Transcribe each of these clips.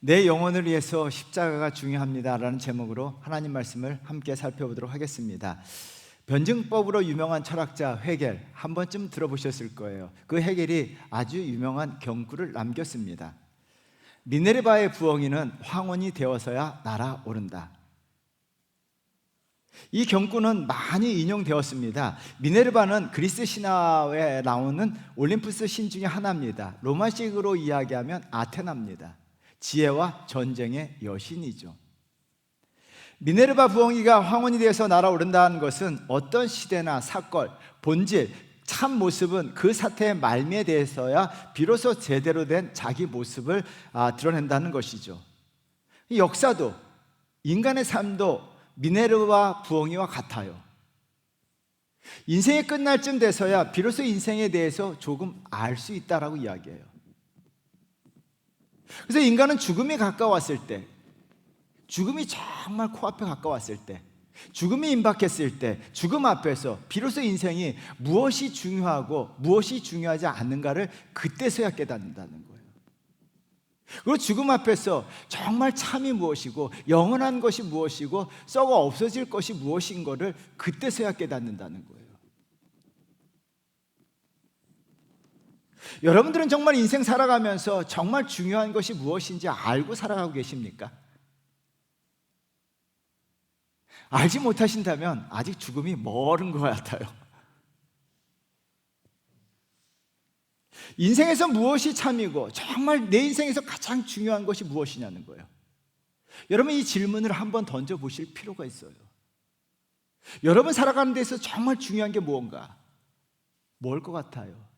내 영혼을 위해서 십자가가 중요합니다라는 제목으로 하나님 말씀을 함께 살펴보도록 하겠습니다. 변증법으로 유명한 철학자 헤겔, 한 번쯤 들어보셨을 거예요. 그 헤겔이 아주 유명한 경구를 남겼습니다. 미네르바의 부엉이는 황혼이 되어서야 날아오른다. 이 경구는 많이 인용되었습니다. 미네르바는 그리스 신화에 나오는 올림푸스 신 중에 하나입니다. 로마식으로 이야기하면 아테나입니다. 지혜와 전쟁의 여신이죠. 미네르바 부엉이가 황혼이 되어서 날아오른다는 것은 어떤 시대나 사건, 본질, 참 모습은 그 사태의 말미에 대해서야 비로소 제대로 된 자기 모습을 드러낸다는 것이죠. 역사도, 인간의 삶도 미네르바 부엉이와 같아요. 인생이 끝날 쯤 돼서야 비로소 인생에 대해서 조금 알 수 있다라고 이야기해요. 그래서 인간은 죽음이 가까웠을 때, 죽음이 정말 코앞에 가까웠을 때, 죽음이 임박했을 때, 죽음 앞에서 비로소 인생이 무엇이 중요하고 무엇이 중요하지 않는가를 그때서야 깨닫는다는 거예요. 그리고 죽음 앞에서 정말 참이 무엇이고 영원한 것이 무엇이고 썩어 없어질 것이 무엇인 것을 그때서야 깨닫는다는 거예요. 여러분들은 정말 인생 살아가면서 정말 중요한 것이 무엇인지 알고 살아가고 계십니까? 알지 못하신다면 아직 죽음이 멀은 것 같아요. 인생에서 무엇이 참이고 정말 내 인생에서 가장 중요한 것이 무엇이냐는 거예요. 여러분, 이 질문을 한번 던져보실 필요가 있어요. 여러분 살아가는 데서 정말 중요한 게 무언가? 뭘 것 같아요?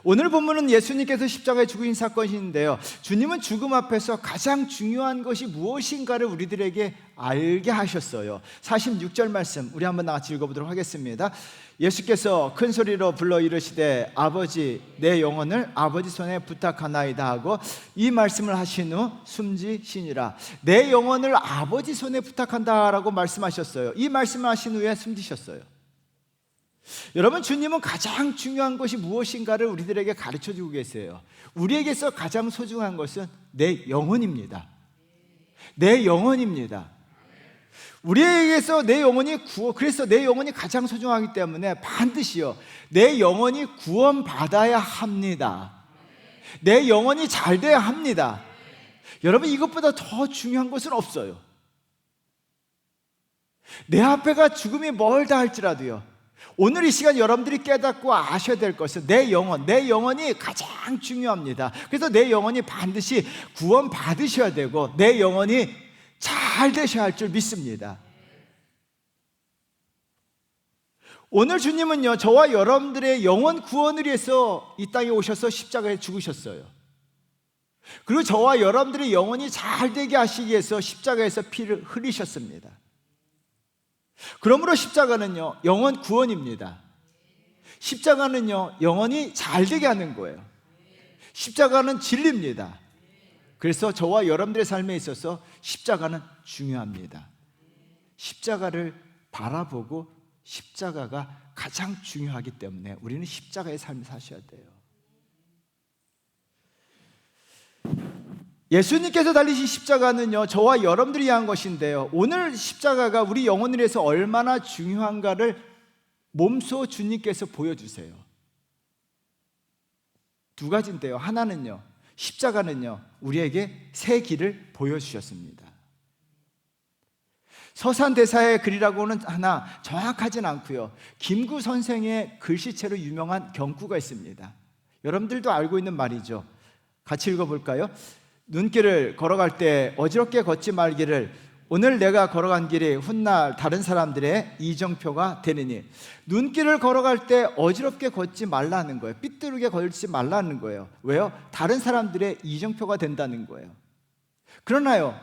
오늘 본문은 예수님께서 십자가에 죽으신 사건인데요, 주님은 죽음 앞에서 가장 중요한 것이 무엇인가를 우리들에게 알게 하셨어요. 46절 말씀 우리 한번 같이 읽어보도록 하겠습니다. 예수께서 큰 소리로 불러 이르시되 아버지, 내 영혼을 아버지 손에 부탁하나이다 하고 이 말씀을 하신 후 숨지시니라. 내 영혼을 아버지 손에 부탁한다라고 말씀하셨어요. 이 말씀을 하신 후에 숨지셨어요. 여러분, 주님은 가장 중요한 것이 무엇인가를 우리들에게 가르쳐주고 계세요. 우리에게서 가장 소중한 것은 내 영혼입니다. 내 영혼입니다. 우리에게서 내 영혼이 그래서 내 영혼이 가장 소중하기 때문에 반드시요, 내 영혼이 구원받아야 합니다. 내 영혼이 잘 돼야 합니다. 여러분, 이것보다 더 중요한 것은 없어요. 내 앞에가 죽음이 멀다 할지라도요, 오늘 이 시간 여러분들이 깨닫고 아셔야 될 것은 내 영혼이 가장 중요합니다. 그래서 내 영혼이 반드시 구원 받으셔야 되고 내 영혼이 잘 되셔야 할 줄 믿습니다. 오늘 주님은요, 저와 여러분들의 영혼 구원을 위해서 이 땅에 오셔서 십자가에 죽으셨어요. 그리고 저와 여러분들의 영혼이 잘 되게 하시기 위해서 십자가에서 피를 흘리셨습니다. 그러므로 십자가는요, 영혼 구원입니다. 십자가는요, 영혼이 잘 되게 하는 거예요. 십자가는 진리입니다. 그래서 저와 여러분들의 삶에 있어서 십자가는 중요합니다. 십자가를 바라보고 십자가가 가장 중요하기 때문에 우리는 십자가의 삶을 사셔야 돼요. 예수님께서 달리신 십자가는요, 저와 여러분들이 위한 것인데요, 오늘 십자가가 우리 영혼을 위해서 얼마나 중요한가를 몸소 주님께서 보여주세요. 두 가지인데요, 하나는요, 십자가는요, 우리에게 새 길을 보여주셨습니다. 서산대사의 글이라고는 하나 정확하진 않고요, 김구 선생의 글씨체로 유명한 경구가 있습니다. 여러분들도 알고 있는 말이죠. 같이 읽어볼까요? 눈길을 걸어갈 때 어지럽게 걷지 말기를 오늘 내가 걸어간 길이 훗날 다른 사람들의 이정표가 되느니. 눈길을 걸어갈 때 어지럽게 걷지 말라는 거예요. 삐뚤게 걸지 말라는 거예요. 왜요? 다른 사람들의 이정표가 된다는 거예요. 그러나요,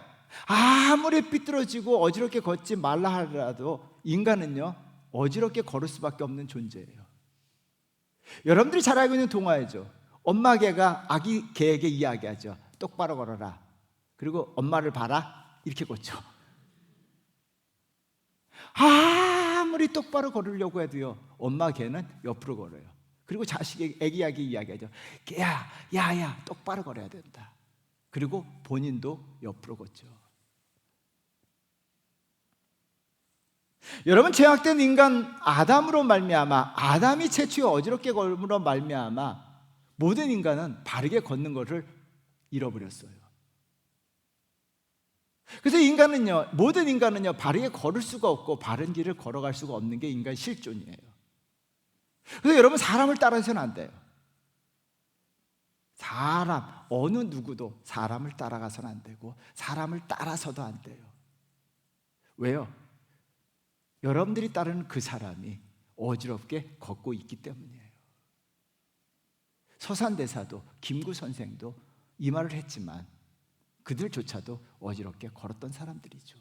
아무리 삐뚤어지고 어지럽게 걷지 말라 하더라도 인간은요, 어지럽게 걸을 수밖에 없는 존재예요. 여러분들이 잘 알고 있는 동화이죠. 엄마 개가 아기 개에게 이야기하죠. 똑바로 걸어라. 그리고 엄마를 봐라. 이렇게 걷죠. 아무리 똑바로 걸으려고 해도요, 엄마 개는 옆으로 걸어요. 그리고 자식에게 애기에게 이야기하죠. 야야 똑바로 걸어야 된다. 그리고 본인도 옆으로 걷죠. 여러분, 죄악된 인간 아담으로 말미암아, 아담이 최초에 어지럽게 걸음으로 말미암아 모든 인간은 바르게 걷는 것을 잃어버렸어요. 그래서 모든 인간은요 바르게 걸을 수가 없고 바른 길을 걸어갈 수가 없는 게 인간 실존이에요. 그래서 여러분, 사람을 따라서는 안 돼요. 어느 누구도 사람을 따라가서는 안 되고 사람을 따라서도 안 돼요. 왜요? 여러분들이 따르는 그 사람이 어지럽게 걷고 있기 때문이에요. 서산대사도 김구 선생도 이 말을 했지만 그들조차도 어지럽게 걸었던 사람들이죠.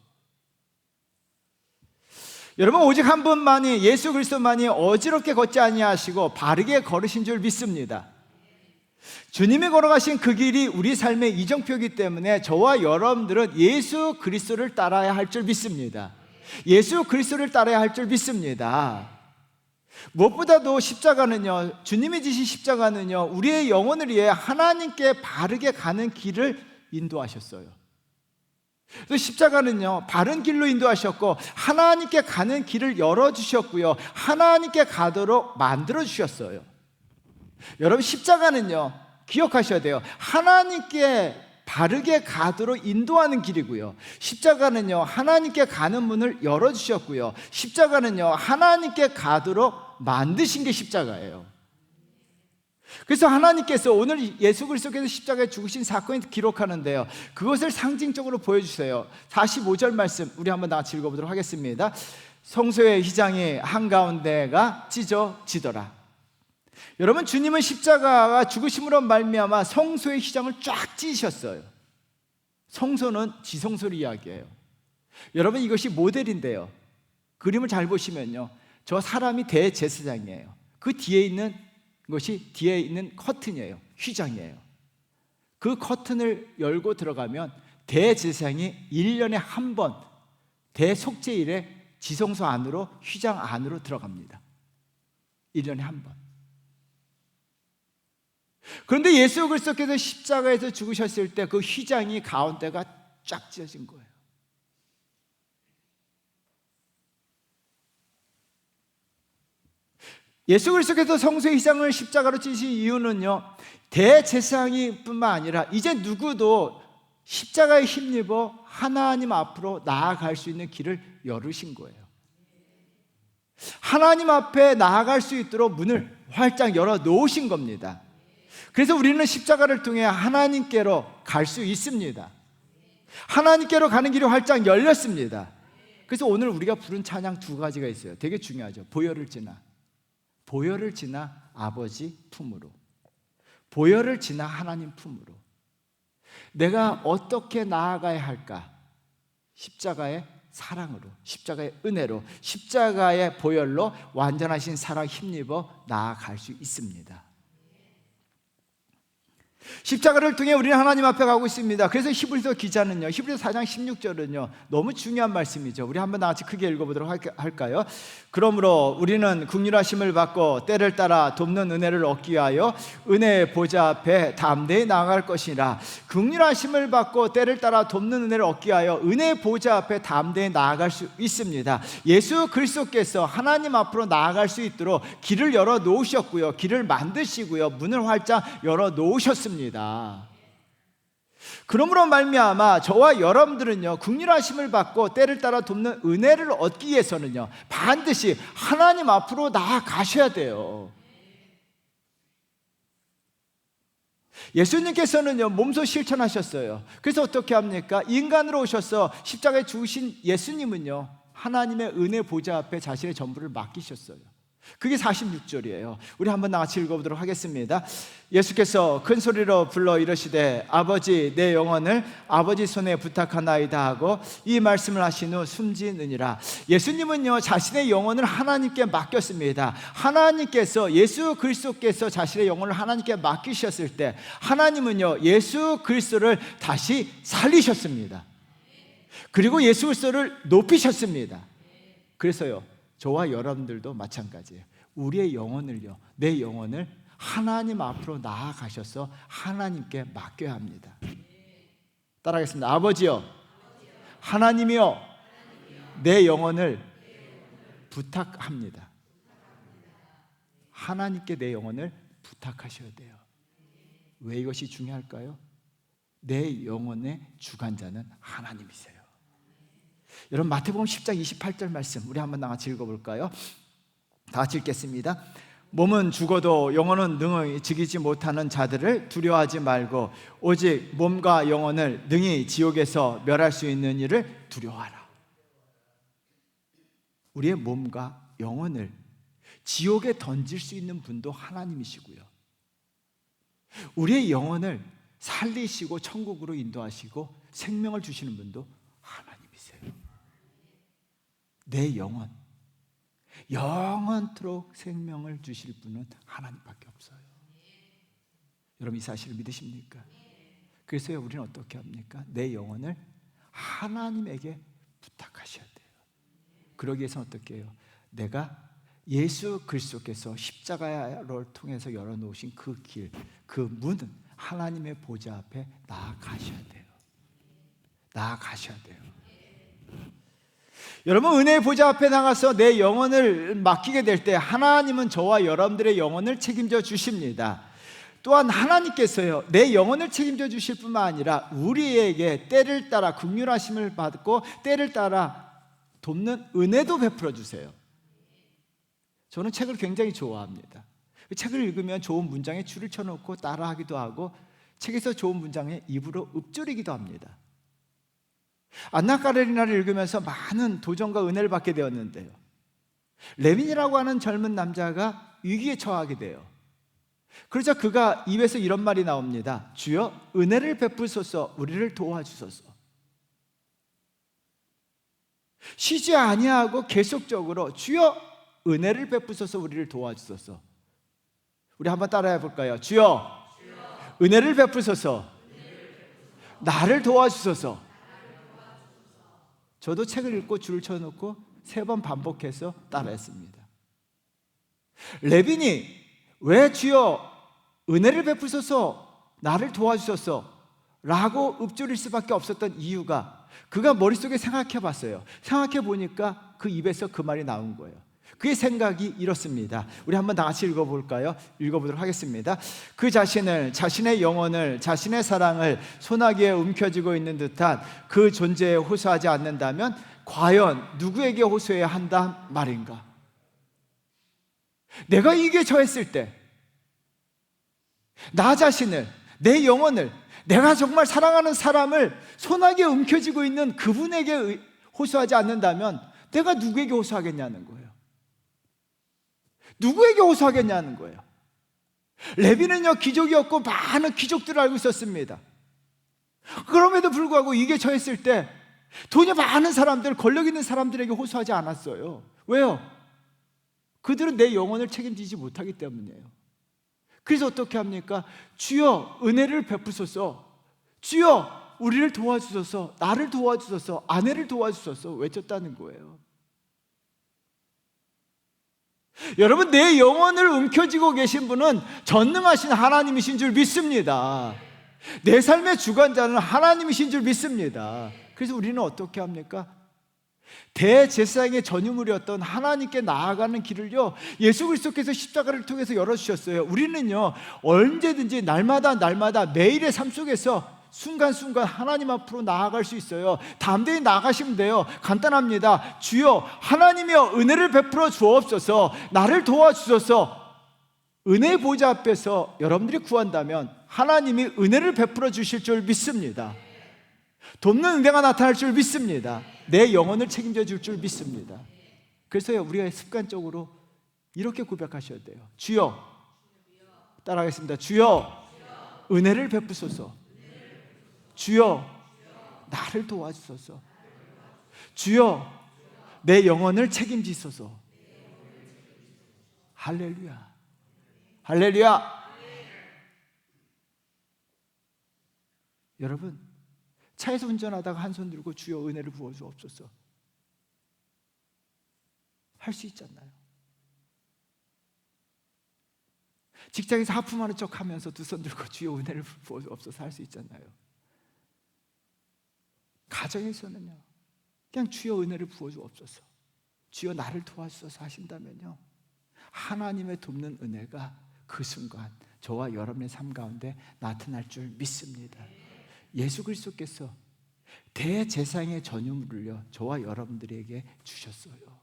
여러분, 오직 한 분만이, 예수 그리스도만이 어지럽게 걷지 아니하시고 바르게 걸으신 줄 믿습니다. 주님이 걸어가신 그 길이 우리 삶의 이정표이기 때문에 저와 여러분들은 예수 그리스도를 따라야 할 줄 믿습니다. 예수 그리스도를 따라야 할 줄 믿습니다. 무엇보다도 십자가는요, 주님이 지신 십자가는요, 우리의 영혼을 위해 하나님께 바르게 가는 길을 인도하셨어요. 그래서 십자가는요, 바른 길로 인도하셨고 하나님께 가는 길을 열어주셨고요, 하나님께 가도록 만들어주셨어요. 여러분, 십자가는요, 기억하셔야 돼요. 하나님께 바르게 가도록 인도하는 길이고요, 십자가는요 하나님께 가는 문을 열어주셨고요, 십자가는요 하나님께 가도록 만드신 게 십자가예요. 그래서 하나님께서 오늘 예수 그리스도께서 십자가에 죽으신 사건을 기록하는데요, 그것을 상징적으로 보여주세요. 45절 말씀 우리 한번 같이 읽어보도록 하겠습니다. 성소의 휘장이 한가운데가 찢어지더라. 여러분, 주님은 십자가가 죽으심으로 말미암아 성소의 휘장을 쫙 찢으셨어요. 성소는 지성소를 이야기해요. 여러분, 이것이 모델인데요, 그림을 잘 보시면요, 저 사람이 대제사장이에요. 그 뒤에 있는 것이 뒤에 있는 커튼이에요. 휘장이에요. 그 커튼을 열고 들어가면 대제사장이 1년에 한 번 대속죄일에 지성소 안으로, 휘장 안으로 들어갑니다. 1년에 한 번. 그런데 예수 그리스도께서 십자가에서 죽으셨을 때 그 휘장이 가운데가 쫙 찢어진 거예요. 예수 그리스도께서 성소의 휘장을 십자가로 찢으신 이유는요, 대제사장이 뿐만 아니라 이제 누구도 십자가에 힘입어 하나님 앞으로 나아갈 수 있는 길을 열으신 거예요. 하나님 앞에 나아갈 수 있도록 문을 활짝 열어 놓으신 겁니다. 그래서 우리는 십자가를 통해 하나님께로 갈 수 있습니다. 하나님께로 가는 길이 활짝 열렸습니다. 그래서 오늘 우리가 부른 찬양 두 가지가 있어요. 되게 중요하죠. 보혈을 지나 아버지 품으로, 보혈을 지나 하나님 품으로. 내가 어떻게 나아가야 할까? 십자가의 사랑으로, 십자가의 은혜로, 십자가의 보혈로 완전하신 사랑 힘입어 나아갈 수 있습니다. 십자가를 통해 우리는 하나님 앞에 가고 있습니다. 그래서 히브리서 기자는요, 히브리서 4장 16절은요 너무 중요한 말씀이죠. 우리 한번 같이 크게 읽어보도록 할까요? 그러므로 우리는 긍휼하심을 받고 때를 따라 돕는 은혜를 얻기 위하여 은혜의 보좌 앞에 담대히 나아갈 것이라. 긍휼하심을 받고 때를 따라 돕는 은혜를 얻기 위하여 은혜의 보좌 앞에 담대히 나아갈 수 있습니다. 예수 그리스도께서 하나님 앞으로 나아갈 수 있도록 길을 열어 놓으셨고요, 길을 만드시고요, 문을 활짝 열어 놓으셨습니다. 그러므로 말미암아 저와 여러분들은요, 긍휼하심을 받고 때를 따라 돕는 은혜를 얻기 위해서는요, 반드시 하나님 앞으로 나아가셔야 돼요. 예수님께서는요 몸소 실천하셨어요. 그래서 어떻게 합니까? 인간으로 오셔서 십자가에 죽으신 예수님은요 하나님의 은혜 보좌 앞에 자신의 전부를 맡기셨어요. 그게 46절이에요. 우리 한번 같이 읽어보도록 하겠습니다. 예수께서 큰 소리로 불러 이르시되 아버지 내 영혼을 아버지 손에 부탁하나이다 하고 이 말씀을 하신 후 숨지느니라. 예수님은요 자신의 영혼을 하나님께 맡겼습니다. 하나님께서, 예수 그리스도께서 자신의 영혼을 하나님께 맡기셨을 때 하나님은요 예수 그리스도를 다시 살리셨습니다. 그리고 예수 그리스도를 높이셨습니다. 그래서요 저와 여러분들도 마찬가지예요. 우리의 영혼을요, 내 영혼을 하나님 앞으로 나아가셔서 하나님께 맡겨야 합니다. 따라하겠습니다. 아버지요, 하나님이요, 내 영혼을 부탁합니다. 하나님께 내 영혼을 부탁하셔야 돼요. 왜 이것이 중요할까요? 내 영혼의 주관자는 하나님이세요. 여러분, 마태복음 10장 28절 말씀 우리 한번 같이 읽어볼까요? 다 같이 읽겠습니다. 몸은 죽어도 영혼은 능히 죽이지 못하는 자들을 두려워하지 말고 오직 몸과 영혼을 능히 지옥에서 멸할 수 있는 이를 두려워하라. 우리의 몸과 영혼을 지옥에 던질 수 있는 분도 하나님이시고요, 우리의 영혼을 살리시고 천국으로 인도하시고 생명을 주시는 분도 하나님이세요. 내 영원토록 생명을 주실 분은 하나님밖에 없어요. 여러분, 이 사실을 믿으십니까? 그래서 우리는 어떻게 합니까? 내 영혼을 하나님에게 부탁하셔야 돼요. 그러기 위해서는 어떻게 해요? 내가 예수 그리스도께서 십자가를 통해서 열어놓으신 그 길, 그 문은 하나님의 보좌 앞에 나아가셔야 돼요. 나아가셔야 돼요. 여러분, 은혜의 보좌 앞에 나가서 내 영혼을 맡기게 될 때 하나님은 저와 여러분들의 영혼을 책임져 주십니다. 또한 하나님께서요, 내 영혼을 책임져 주실 뿐만 아니라 우리에게 때를 따라 긍휼하심을 받고 때를 따라 돕는 은혜도 베풀어 주세요. 저는 책을 굉장히 좋아합니다. 책을 읽으면 좋은 문장에 줄을 쳐놓고 따라하기도 하고 책에서 좋은 문장에 입으로 읊조리기도 합니다. 안나 카레니나를 읽으면서 많은 도전과 은혜를 받게 되었는데요, 레빈이라고 하는 젊은 남자가 위기에 처하게 돼요. 그러자 그가 입에서 이런 말이 나옵니다. 주여, 은혜를 베푸소서, 우리를 도와주소서. 쉬지 아니하고 계속적으로 주여, 은혜를 베푸소서, 우리를 도와주소서. 우리 한번 따라해 볼까요? 주여, 은혜를 베푸소서, 나를 도와주소서. 저도 책을 읽고 줄을 쳐놓고 3번 반복해서 따라했습니다. 레빈이 왜 주여 은혜를 베푸소서, 나를 도와주소서 라고 읊조릴 수밖에 없었던 이유가, 그가 머릿속에 생각해 봤어요. 생각해 보니까 그 입에서 그 말이 나온 거예요. 그의 생각이 이렇습니다. 우리 한번 다 같이 읽어볼까요? 읽어보도록 하겠습니다. 그 자신을, 자신의 영혼을, 자신의 사랑을 소나기에 움켜쥐고 있는 듯한 그 존재에 호소하지 않는다면 과연 누구에게 호소해야 한단 말인가? 내가 이게 처했을 때 나 자신을, 내 영혼을, 내가 정말 사랑하는 사람을 소나기에 움켜쥐고 있는 그분에게 호소하지 않는다면 내가 누구에게 호소하겠냐는 거예요. 누구에게 호소하겠냐는 거예요. 레비는요, 기족이었고 많은 기족들을 알고 있었습니다. 그럼에도 불구하고 이게 처했을 때 돈이 많은 사람들, 권력 있는 사람들에게 호소하지 않았어요. 왜요? 그들은 내 영혼을 책임지지 못하기 때문이에요. 그래서 어떻게 합니까? 주여, 은혜를 베푸소서, 주여, 우리를 도와주소서, 나를 도와주소서, 아내를 도와주소서 외쳤다는 거예요. 여러분, 내 영혼을 움켜쥐고 계신 분은 전능하신 하나님이신 줄 믿습니다. 내 삶의 주관자는 하나님이신 줄 믿습니다. 그래서 우리는 어떻게 합니까? 대제사장의 전유물이었던 하나님께 나아가는 길을요, 예수 그리스도께서 십자가를 통해서 열어주셨어요. 우리는요, 언제든지 날마다 매일의 삶 속에서 순간순간 하나님 앞으로 나아갈 수 있어요. 담대히 나아가시면 돼요. 간단합니다. 주여, 하나님이여 은혜를 베풀어 주옵소서, 나를 도와주소서. 은혜의 보좌 앞에서 여러분들이 구한다면 하나님이 은혜를 베풀어 주실 줄 믿습니다. 돕는 은혜가 나타날 줄 믿습니다. 내 영혼을 책임져 줄 줄 믿습니다. 그래서요, 우리가 습관적으로 이렇게 고백하셔야 돼요. 주여, 따라하겠습니다. 주여, 은혜를 베푸소서. 주여, 나를 도와주소서. 주여, 내 영혼을 책임지소서. 할렐루야, 할렐루야. 여러분, 차에서 운전하다가 한 손 들고 주여 은혜를 부어주옵소서 할 수 있잖아요. 직장에서 하품하는 척하면서 두 손 들고 주여 은혜를 부어주옵소서 할 수 있잖아요. 가정에서는요, 그냥 주여 은혜를 부어주옵소서, 주여 나를 도와주소서 하신다면요, 하나님의 돕는 은혜가 그 순간 저와 여러분의 삶 가운데 나타날 줄 믿습니다. 예수 그리스도께서 대제사장의 전유물을요 저와 여러분들에게 주셨어요.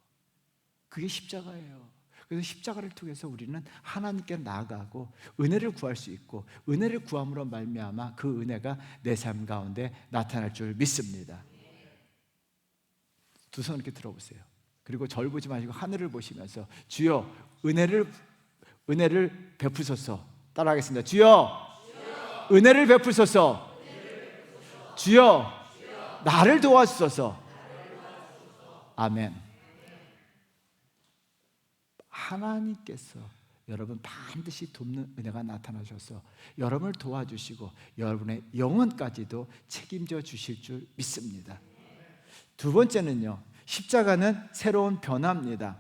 그게 십자가예요. 그래서 십자가를 통해서 우리는 하나님께 나아가고 은혜를 구할 수 있고, 은혜를 구함으로 말미암아 그 은혜가 내 삶 가운데 나타날 줄 믿습니다. 두 손 이렇게 들어보세요. 그리고 절 보지 마시고 하늘을 보시면서 주여 은혜를 베푸소서. 따라하겠습니다. 주여 은혜를 베푸소서. 주여 나를 도와주소서. 아멘. 하나님께서 여러분 반드시 돕는 은혜가 나타나셔서 여러분을 도와주시고 여러분의 영혼까지도 책임져 주실 줄 믿습니다. 두 번째는요, 십자가는 새로운 변화입니다.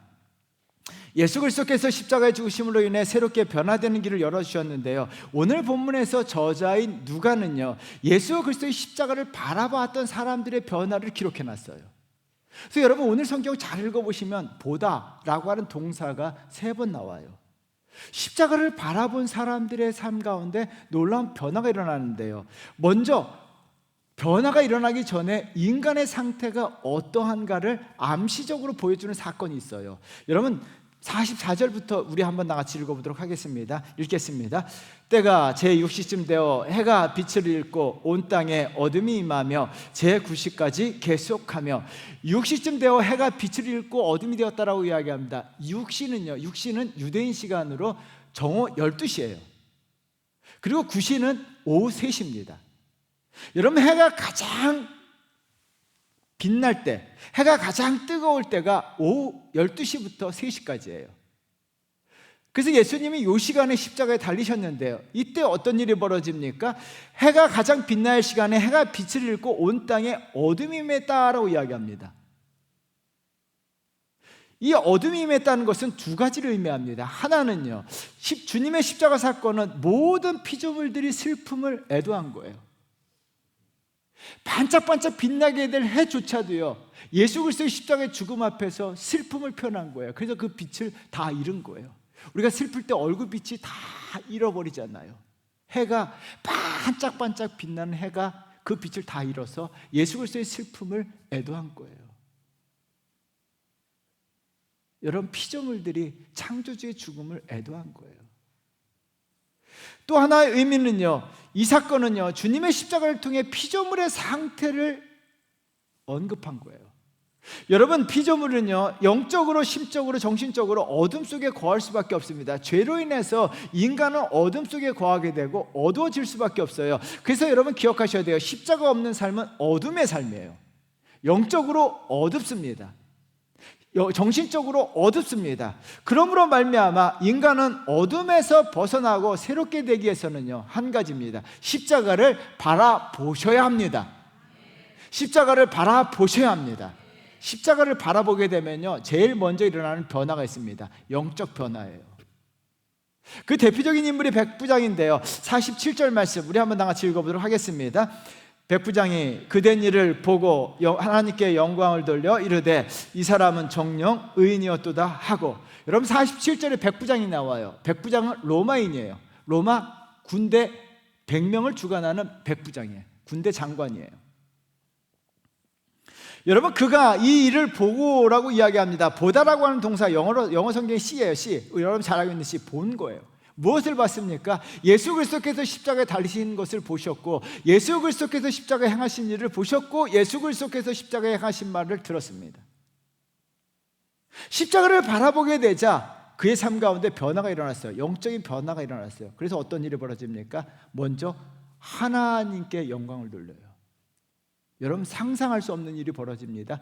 예수 그리스도께서 십자가에 죽으심으로 인해 새롭게 변화되는 길을 열어주셨는데요, 오늘 본문에서 저자인 누가는요 예수 그리스도의 십자가를 바라봤던 사람들의 변화를 기록해놨어요. 그래서 여러분 오늘 성경 잘 읽어보시면 보다라고 하는 동사가 3번 나와요. 십자가를 바라본 사람들의 삶 가운데 놀라운 변화가 일어나는데요, 먼저 변화가 일어나기 전에 인간의 상태가 어떠한가를 암시적으로 보여주는 사건이 있어요. 여러분 44절부터 우리 한번 나같이 읽어보도록 하겠습니다. 읽겠습니다. 때가 제6시쯤 되어 해가 빛을 잃고 온 땅에 어둠이 임하며 제9시까지 계속하며, 6시쯤 되어 해가 빛을 잃고 어둠이 되었다라고 이야기합니다. 6시는 유대인 시간으로 정오 12시예요. 그리고 9시는 오후 3시입니다. 여러분 해가 가장 빛날 때, 해가 가장 뜨거울 때가 오후 12시부터 3시까지예요. 그래서 예수님이 이 시간에 십자가에 달리셨는데요, 이때 어떤 일이 벌어집니까? 해가 가장 빛날 시간에 해가 빛을 잃고 온 땅에 어둠이 임했다라고 이야기합니다. 이 어둠이 임했다는 것은 두 가지를 의미합니다. 하나는요, 주님의 십자가 사건은 모든 피조물들이 슬픔을 애도한 거예요. 반짝반짝 빛나게 될 해조차도요 예수 그리스도의 십자가의 죽음 앞에서 슬픔을 표현한 거예요. 그래서 그 빛을 다 잃은 거예요. 우리가 슬플 때 얼굴빛이 다 잃어버리잖아요. 해가 반짝반짝 빛나는 해가 그 빛을 다 잃어서 예수 그리스도의 슬픔을 애도한 거예요. 여러분 피조물들이 창조주의 죽음을 애도한 거예요. 또 하나의 의미는요, 이 사건은요 주님의 십자가를 통해 피조물의 상태를 언급한 거예요. 여러분 피조물은요 영적으로, 심적으로, 정신적으로 어둠 속에 거할 수밖에 없습니다. 죄로 인해서 인간은 어둠 속에 거하게 되고 어두워질 수밖에 없어요. 그래서 여러분 기억하셔야 돼요. 십자가 없는 삶은 어둠의 삶이에요. 영적으로 어둡습니다. 정신적으로 어둡습니다. 그러므로 말미암아 인간은 어둠에서 벗어나고 새롭게 되기 위해서는요 한 가지입니다. 십자가를 바라보셔야 합니다. 십자가를 바라보셔야 합니다. 십자가를 바라보게 되면요 제일 먼저 일어나는 변화가 있습니다. 영적 변화예요. 그 대표적인 인물이 백부장인데요, 47절 말씀 우리 한번 다 같이 읽어보도록 하겠습니다. 백부장이 그된 일을 보고 하나님께 영광을 돌려 이르되 이 사람은 정령 의인이었도다 하고, 여러분 47절에 백부장이 나와요. 백부장은 로마인이에요. 로마 군대 100명을 주관하는 백부장이에요. 군대 장관이에요. 여러분 그가 이 일을 보고라고 이야기합니다. 보다라고 하는 동사 영어 성경의 C예요. C. 여러분 잘 알고 있는 C, 본 거예요. 무엇을 봤습니까? 예수 그리스도께서 십자가에 달리신 것을 보셨고, 예수 그리스도께서 십자가에 행하신 일을 보셨고, 예수 그리스도께서 십자가에 행하신 말을 들었습니다. 십자가를 바라보게 되자 그의 삶 가운데 변화가 일어났어요. 영적인 변화가 일어났어요. 그래서 어떤 일이 벌어집니까? 먼저 하나님께 영광을 돌려요. 여러분 상상할 수 없는 일이 벌어집니다.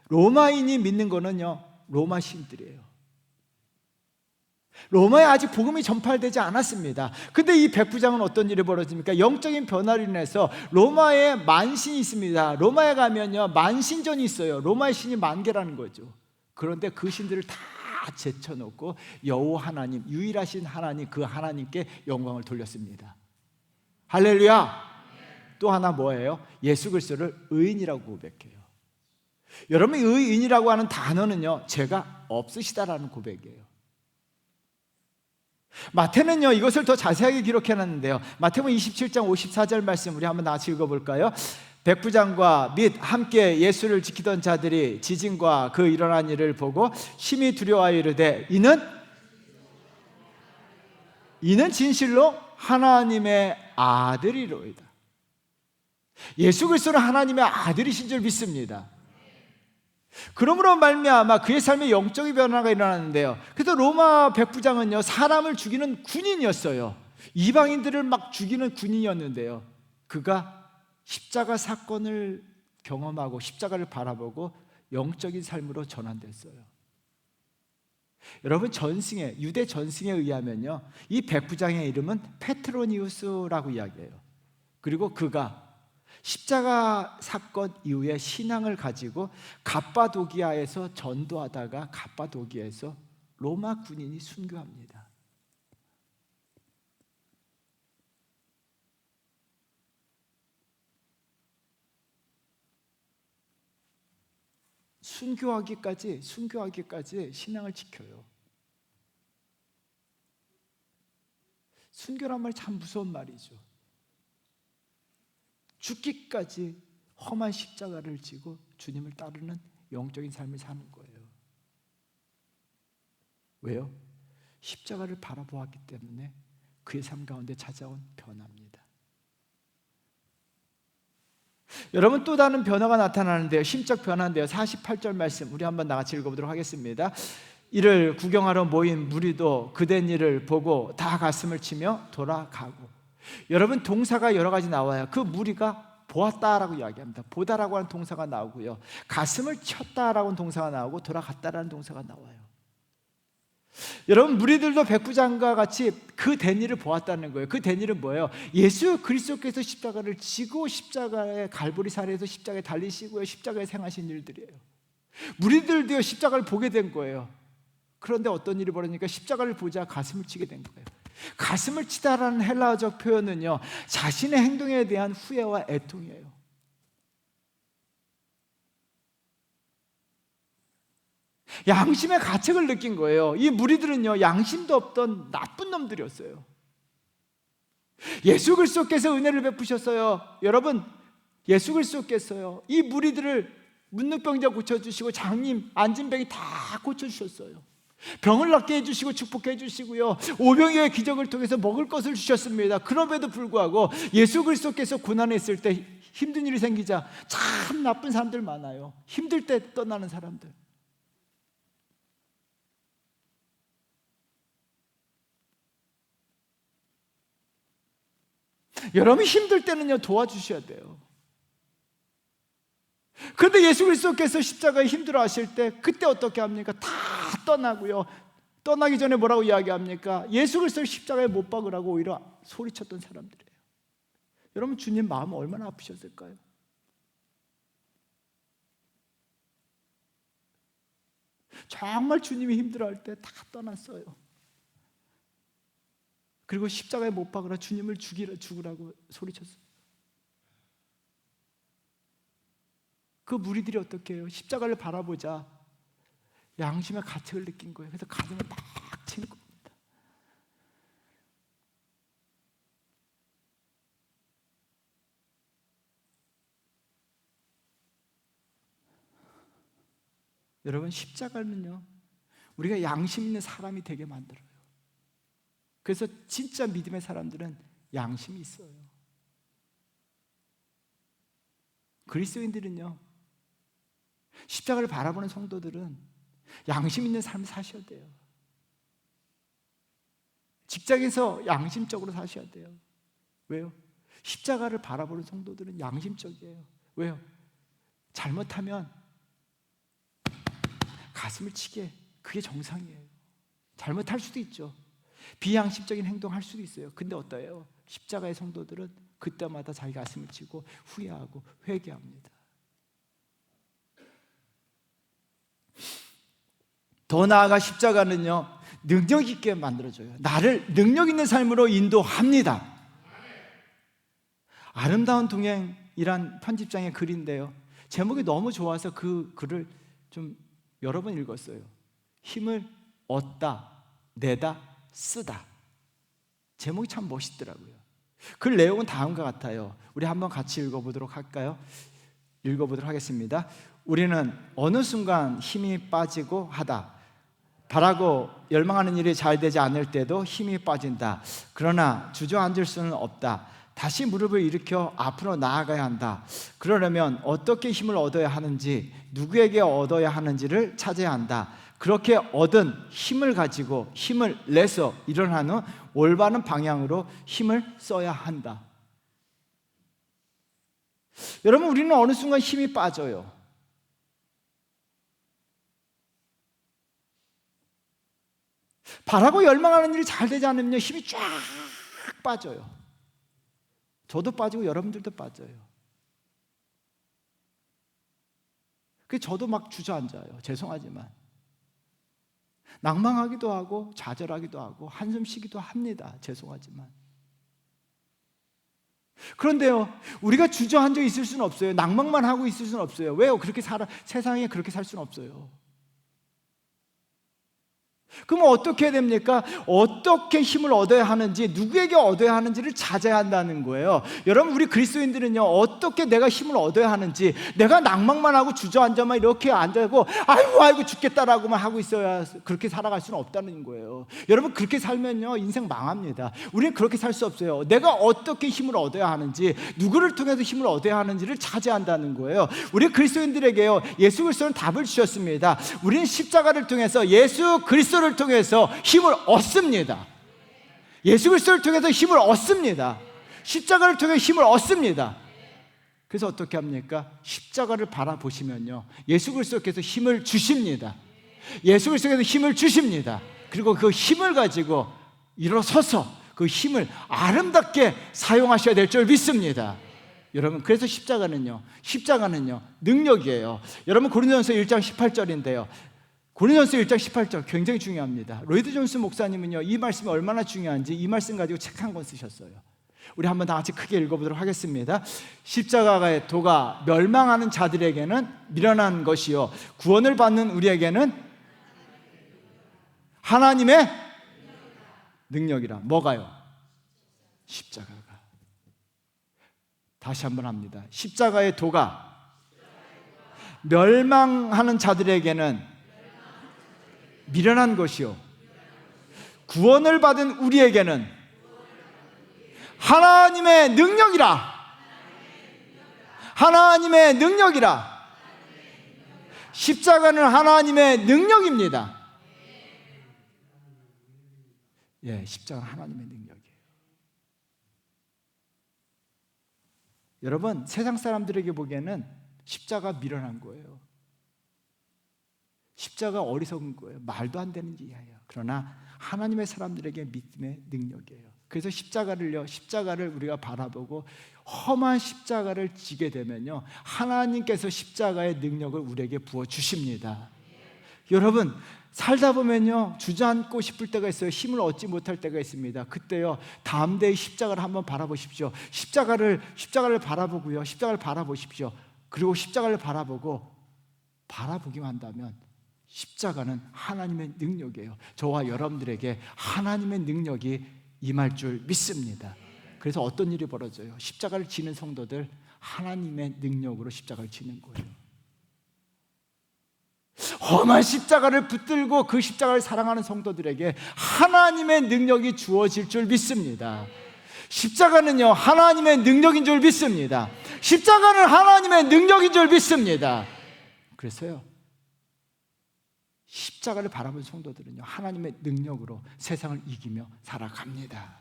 로마인이 믿는 거는요 로마 신들이에요. 로마에 아직 복음이 전파되지 않았습니다. 근데 이 백부장은 어떤 일이 벌어집니까? 영적인 변화로 인해서 로마에 만신이 있습니다. 로마에 가면요 만신전이 있어요. 로마의 신이 10,000개라는 거죠. 그런데 그 신들을 다 제쳐놓고 여호와 하나님, 유일하신 하나님, 그 하나님께 영광을 돌렸습니다. 할렐루야. 또 하나 뭐예요? 예수 그리스도를 의인이라고 고백해요. 여러분, 의인이라고 하는 단어는요, 죄가 없으시다라는 고백이에요. 마태는요, 이것을 더 자세하게 기록해놨는데요, 마태복음 27장 54절 말씀 우리 한번 같이 읽어볼까요? 백부장과 및 함께 예수를 지키던 자들이 지진과 그 일어난 일을 보고 심히 두려워하여 이르되 이는 진실로 하나님의 아들이로이다. 예수 그리스도는 하나님의 아들이신 줄 믿습니다. 그러므로 말미암아 그의 삶에 영적인 변화가 일어났는데요, 그래서 로마 백부장은요, 사람을 죽이는 군인이었어요. 이방인들을 막 죽이는 군인이었는데요, 그가 십자가 사건을 경험하고 십자가를 바라보고 영적인 삶으로 전환됐어요. 여러분, 전승에, 유대 전승에 의하면요, 이 백부장의 이름은 페트로니우스라고 이야기해요. 그리고 그가 십자가 사건 이후에 신앙을 가지고 갑바도기아에서 전도하다가 갑바도기아에서 로마 군인이 순교합니다. 순교하기까지 신앙을 지켜요. 순교란 말이 참 무서운 말이죠. 죽기까지 험한 십자가를 지고 주님을 따르는 영적인 삶을 사는 거예요. 왜요? 십자가를 바라보았기 때문에 그의 삶 가운데 찾아온 변화입니다. 여러분, 또 다른 변화가 나타나는데요, 심적 변화인데요, 48절 말씀 우리 한번 나같이 읽어보도록 하겠습니다. 이를 구경하러 모인 무리도 그된 일을 보고 다 가슴을 치며 돌아가고. 여러분, 동사가 여러 가지 나와요. 그 무리가 보았다라고 이야기합니다. 보다라고 하는 동사가 나오고요, 가슴을 쳤다라고 하는 동사가 나오고 돌아갔다라는 동사가 나와요. 여러분, 무리들도 백부장과 같이 그 된 일을 보았다는 거예요. 그 된 일은 뭐예요? 예수 그리스도께서 십자가를 지고 십자가의 갈보리산에서 십자가에 달리시고요, 십자가에 행하신 일들이에요. 무리들도요, 십자가를 보게 된 거예요. 그런데 어떤 일이 벌어지니까 십자가를 보자 가슴을 치게 된 거예요. 가슴을 치다라는 헬라어적 표현은요, 자신의 행동에 대한 후회와 애통이에요. 양심의 가책을 느낀 거예요. 이 무리들은요, 양심도 없던 나쁜 놈들이었어요. 예수 그리스도께서 은혜를 베푸셨어요. 여러분, 예수 그리스도께서요, 이 무리들을 문둥병자 고쳐주시고 장님, 안진병이 다 고쳐주셨어요. 병을 낫게 해주시고 축복해 주시고요, 오병이어의 기적을 통해서 먹을 것을 주셨습니다. 그럼에도 불구하고 예수 그리스도께서 고난했을 때 힘든 일이 생기자 참 나쁜 사람들 많아요. 힘들 때 떠나는 사람들. 여러분, 힘들 때는요, 도와주셔야 돼요. 그런데 예수 그리스도께서 십자가에 힘들어 하실 때 그때 어떻게 합니까? 다 떠나고요, 떠나기 전에 뭐라고 이야기합니까? 예수 그리스도를 십자가에 못 박으라고 오히려 소리쳤던 사람들이에요. 여러분, 주님 마음은 얼마나 아프셨을까요? 정말 주님이 힘들어할 때 다 떠났어요. 그리고 십자가에 못 박으라, 주님을 죽으라고 소리쳤어요. 그 무리들이 어떻게 해요? 십자가를 바라보자 양심의 가책을 느낀 거예요. 그래서 가슴을 막 치는 겁니다. 여러분, 십자가는요, 우리가 양심 있는 사람이 되게 만들어요. 그래서 진짜 믿음의 사람들은 양심이 있어요. 그리스도인들은요, 십자가를 바라보는 성도들은 양심 있는 삶을 사셔야 돼요. 직장에서 양심적으로 사셔야 돼요. 왜요? 십자가를 바라보는 성도들은 양심적이에요. 왜요? 잘못하면 가슴을 치게, 그게 정상이에요. 잘못할 수도 있죠. 비양심적인 행동할 수도 있어요. 근데 어때요? 십자가의 성도들은 그때마다 자기 가슴을 치고 후회하고 회개합니다. 더 나아가 십자가는요, 능력 있게 만들어줘요. 나를 능력 있는 삶으로 인도합니다. 아름다운 동행이란 편집장의 글인데요, 제목이 너무 좋아서 그 글을 좀 여러 번 읽었어요. 힘을 얻다, 내다, 쓰다. 제목이 참 멋있더라고요. 그 내용은 다음과 같아요. 우리 한번 같이 읽어보도록 할까요? 읽어보도록 하겠습니다. 우리는 어느 순간 힘이 빠지고 하다. 바라고 열망하는 일이 잘 되지 않을 때도 힘이 빠진다. 그러나 주저앉을 수는 없다. 다시 무릎을 일으켜 앞으로 나아가야 한다. 그러려면 어떻게 힘을 얻어야 하는지, 누구에게 얻어야 하는지를 찾아야 한다. 그렇게 얻은 힘을 가지고 힘을 내서 일어난 후 올바른 방향으로 힘을 써야 한다. 여러분, 우리는 어느 순간 힘이 빠져요. 바라고 열망하는 일이 잘 되지 않으면 힘이 쫙 빠져요. 저도 빠지고 여러분들도 빠져요. 그래서 저도 막 주저앉아요. 죄송하지만 낭망하기도 하고 좌절하기도 하고 한숨 쉬기도 합니다. 죄송하지만. 그런데요, 우리가 주저앉아 있을 수는 없어요. 낭망만 하고 있을 수는 없어요. 왜요? 세상에 그렇게 살 수는 없어요. 그럼 어떻게 해야 됩니까? 어떻게 힘을 얻어야 하는지, 누구에게 얻어야 하는지를 찾아야 한다는 거예요. 여러분, 우리 그리스도인들은요, 어떻게 내가 힘을 얻어야 하는지, 내가 낭망만 하고 주저앉아만 이렇게 앉아고 아이고 죽겠다라고만 하고 있어야 그렇게 살아갈 수는 없다는 거예요. 여러분, 그렇게 살면요 인생 망합니다. 우리는 그렇게 살 수 없어요. 내가 어떻게 힘을 얻어야 하는지, 누구를 통해서 힘을 얻어야 하는지를 찾아야 한다는 거예요. 우리 그리스도인들에게요, 예수 그리스도는 답을 주셨습니다. 우리는 십자가를 통해서 예수 그리스도를 통해서 힘을 얻습니다. 예수 그리스도를 통해서 힘을 얻습니다. 십자가를 통해 힘을 얻습니다. 그래서 어떻게 합니까? 십자가를 바라보시면요, 예수 그리스도께서 힘을 주십니다. 예수 그리스도께서 힘을 주십니다. 그리고 그 힘을 가지고 일어서서 그 힘을 아름답게 사용하셔야 될 줄 믿습니다. 여러분, 그래서 십자가는요 능력이에요. 여러분, 고린도전서 1장 18절인데요 고린도전서 1장 18절 굉장히 중요합니다. 로이드 존스 목사님은요, 이 말씀이 얼마나 중요한지 이 말씀 가지고 책 한 권 쓰셨어요. 우리 한번 다 같이 크게 읽어보도록 하겠습니다. 십자가의 도가 멸망하는 자들에게는 미련한 것이요, 구원을 받는 우리에게는 하나님의 능력이라. 뭐가요? 십자가가. 다시 한번 합니다. 십자가의 도가 멸망하는 자들에게는 미련한 것이요, 구원을 받은 우리에게는 하나님의 능력이라. 하나님의 능력이라. 십자가는 하나님의 능력입니다. 예, 십자가는 하나님의 능력이에요. 여러분, 세상 사람들에게 보기에는 십자가 미련한 거예요. 십자가 어리석은 거예요. 말도 안 되는 일이에요. 그러나 하나님의 사람들에게 믿음의 능력이에요. 그래서 십자가를 우리가 바라보고 험한 십자가를 지게 되면요, 하나님께서 십자가의 능력을 우리에게 부어주십니다. 여러분, 살다 보면요 주저앉고 싶을 때가 있어요. 힘을 얻지 못할 때가 있습니다. 그때요, 다음 대의 십자가를 한번 바라보십시오. 십자가를 바라보고요, 십자가를 바라보십시오. 그리고 십자가를 바라보기만 한다면 십자가는 하나님의 능력이에요. 저와 여러분들에게 하나님의 능력이 임할 줄 믿습니다. 그래서 어떤 일이 벌어져요? 십자가를 지는 성도들, 하나님의 능력으로 십자가를 지는 거예요. 험한 십자가를 붙들고 그 십자가를 사랑하는 성도들에게 하나님의 능력이 주어질 줄 믿습니다. 십자가는요 하나님의 능력인 줄 믿습니다. 십자가는 하나님의 능력인 줄 믿습니다. 그래서요, 십자가를 바라본 성도들은요 하나님의 능력으로 세상을 이기며 살아갑니다.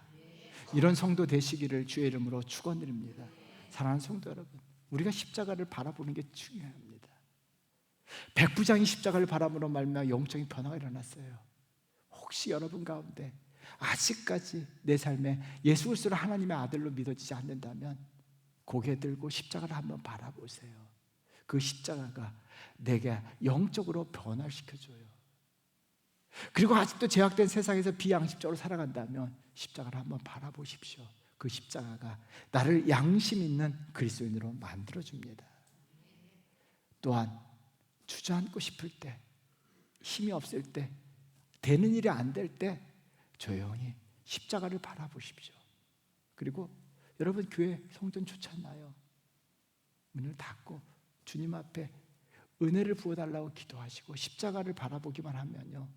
이런 성도 되시기를 주의 이름으로 축원드립니다. 사랑하는 성도 여러분, 우리가 십자가를 바라보는 게 중요합니다. 백부장이 십자가를 바라보는 말미암아 영적인 변화가 일어났어요. 혹시 여러분 가운데 아직까지 내 삶에 예수 그리스도를 하나님의 아들로 믿어지지 않는다면 고개 들고 십자가를 한번 바라보세요. 그 십자가가 내게 영적으로 변화시켜줘요. 그리고 아직도 제약된 세상에서 비양심적으로 살아간다면 십자가를 한번 바라보십시오. 그 십자가가 나를 양심 있는 그리스도인으로 만들어줍니다. 또한 주저앉고 싶을 때, 힘이 없을 때, 되는 일이 안 될 때 조용히 십자가를 바라보십시오. 그리고 여러분 교회 성전 좋지 않나요? 문을 닫고 주님 앞에 은혜를 부어달라고 기도하시고 십자가를 바라보기만 하면요,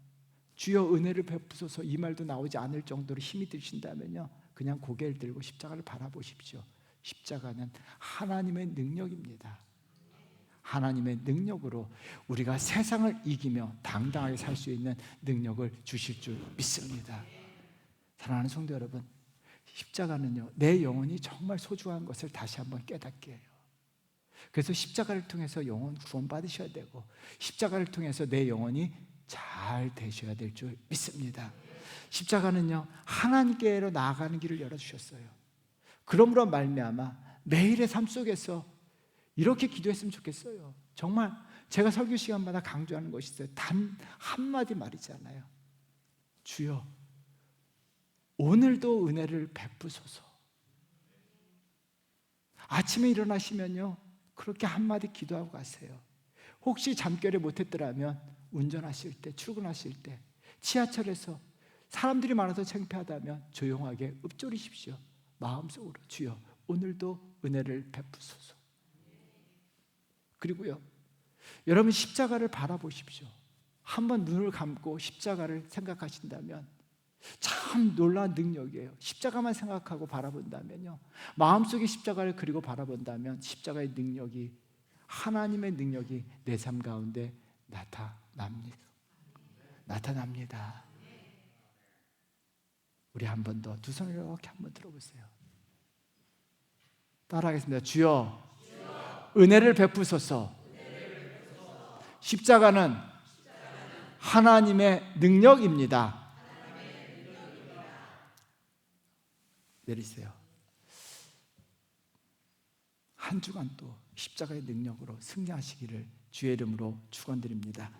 주여 은혜를 베푸소서 이 말도 나오지 않을 정도로 힘이 드신다면요, 그냥 고개를 들고 십자가를 바라보십시오. 십자가는 하나님의 능력입니다. 하나님의 능력으로 우리가 세상을 이기며 당당하게 살 수 있는 능력을 주실 줄 믿습니다. 사랑하는 성도 여러분, 십자가는요, 내 영혼이 정말 소중한 것을 다시 한번 깨닫게 해요. 그래서 십자가를 통해서 영혼 구원받으셔야 되고 십자가를 통해서 내 영혼이 잘 되셔야 될 줄 믿습니다. 십자가는요, 하나님께로 나아가는 길을 열어주셨어요. 그러므로 말미암아 매일의 삶 속에서 이렇게 기도했으면 좋겠어요. 정말 제가 설교 시간마다 강조하는 것이 있어요. 단 한마디 말이잖아요. 주여 오늘도 은혜를 베푸소서. 아침에 일어나시면요, 그렇게 한마디 기도하고 가세요. 혹시 잠결에 못했더라면 운전하실 때, 출근하실 때, 지하철에서 사람들이 많아서 창피하다면 조용하게 읊조리십시오. 마음속으로 주여 오늘도 은혜를 베푸소서. 그리고요, 여러분 십자가를 바라보십시오. 한번 눈을 감고 십자가를 생각하신다면 참 놀라운 능력이에요. 십자가만 생각하고 바라본다면요, 마음속에 십자가를 그리고 바라본다면 십자가의 능력이, 하나님의 능력이 내 삶 가운데 나타납니다. 우리 한 번 더 두 손을 이렇게 한번 들어보세요. 따라하겠습니다. 주여 은혜를 베푸소서. 십자가는 하나님의 능력입니다. 내리세요. 한 주간 또 십자가의 능력으로 승리하시기를 주의 이름으로 축원드립니다.